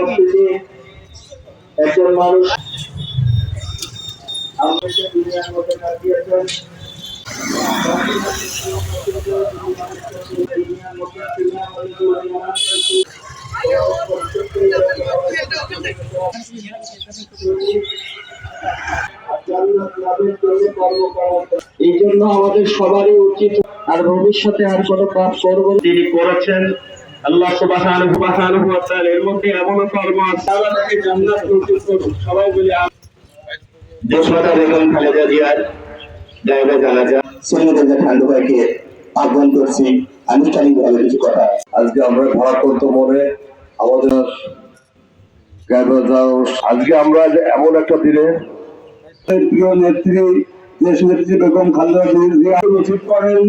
উপস্থিতি একজন মানুষ আমাদেরকে দুনিয়ার মধ্যে কাটিয়েছেন। এই জন্য আমাদের সবারই উচিত আর ভবিষ্যতে আর কোনো পাপ করব তিনি করেছেন। আল্লাহ সুবহানাহু ওয়া তাআলা এর মধ্যে এমন কর্ম আছে আমাদেরকে জান্নাত নসিব করুন। সবাই বলি দেশমাতা বেগম খালেদা জিয়ার জায়গা জানাজা সৈয়দ ঠান্ডু ভাইকে আহ্বান করছি আনুষ্ঠানিকভাবে কিছু কথা। আজকে আমরা ভারাক্রান্ত মনে আমাদের আজকে আমরা এমন একটা দিনে প্রিয় নেত্রী দেশ নেত্রী বেগম খালেদা জিয়া নসিব করেন,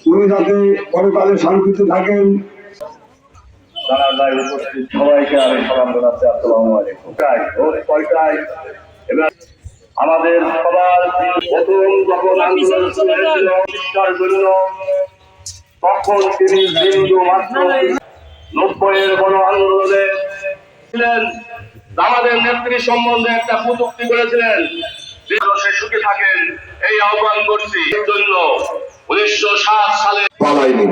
উনি যাতে পরকালে শান্তিতে থাকেন। জানাজায় উপস্থিত সবাইকে আমি সালাম জানাচ্ছি, আসসালামু আলাইকুম। কয়টায় এবার আমাদের সবার প্রথম যখন আন্দোলন শিক্ষার জন্য তখন তিনি বিন্দু মাত্র 90-এর গণ আন্দোলনে ছিলেন। আমাদের নেত্রী সম্বন্ধে একটা কটূক্তি করেছিলেন, সে সুখে থাকেন এই আহ্বান করছি জন্য 1907 সালে পালায়নি।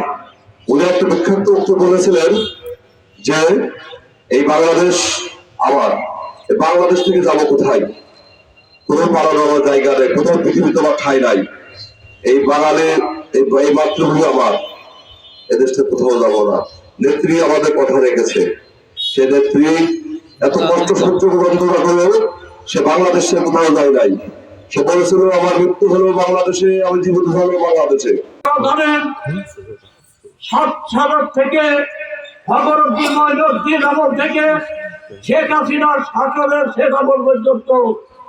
উনি একটা বিখ্যাত উক্তি বলেছিলেন যে এই বাংলাদেশ আমার, বাংলাদেশ থেকে যাবো কোথায়? কোথাও পালানোর জায়গা নেই, কোথাও পৃথিবীতে আমার ঠাই নাই। এই বাঙালির এই মাতৃভূমি আমার, এদেশ থেকে কোথাও যাবো না। নেত্রী আমাদের কথা রেখেছে। সে নেত্রী এত কষ্ট সহ্য করেও সে বাংলাদেশে কোথাও যায় নাই। সে বলেছিল আমার মৃত্যু হলো বাংলাদেশে, আমি জীবিত হলো বাংলাদেশে। থেকে থেকে শেখ হাসিনার শাসনের শেষ আমল পর্যন্ত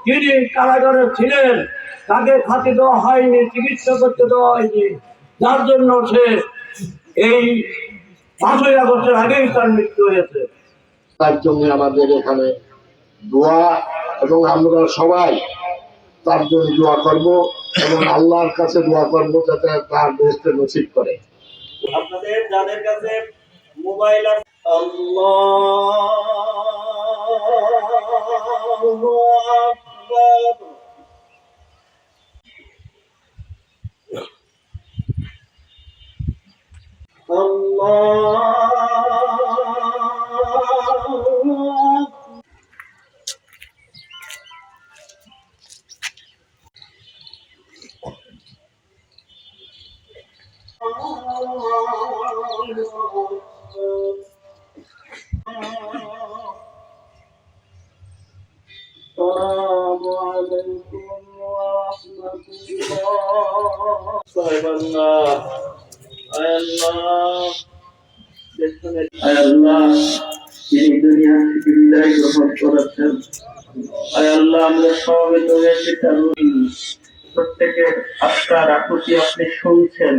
তিনি কারাগারে ছিলেন, তাকে খাতি দেওয়া হয়নি, চিকিৎসা করতে দেওয়া হয়নি, যার জন্য সে এই 5ই আগস্টের আগেই তার মৃত্যু হয়েছে। তার জন্য আমাদের এখানে দোয়া এবং আমরা সবাই তার জন্য দোয়া করব এবং আল্লাহর কাছে দোয়া করব যাতে তার বেহেশত নসিব করে। আপনাদের যাদের কাছে মোবাইল আছে আল্লাহু আকবার السلام عليكم ورحمة الله صاحب الله আয় আল্লাহ তিনি দুনিয়া থেকে বিদায় গ্রহণ করেছেন। আয় আল্লাহ আমরা সমবেত হয়েছি তার প্রত্যেকের আত্মার আকুতি আপনি শুনছেন।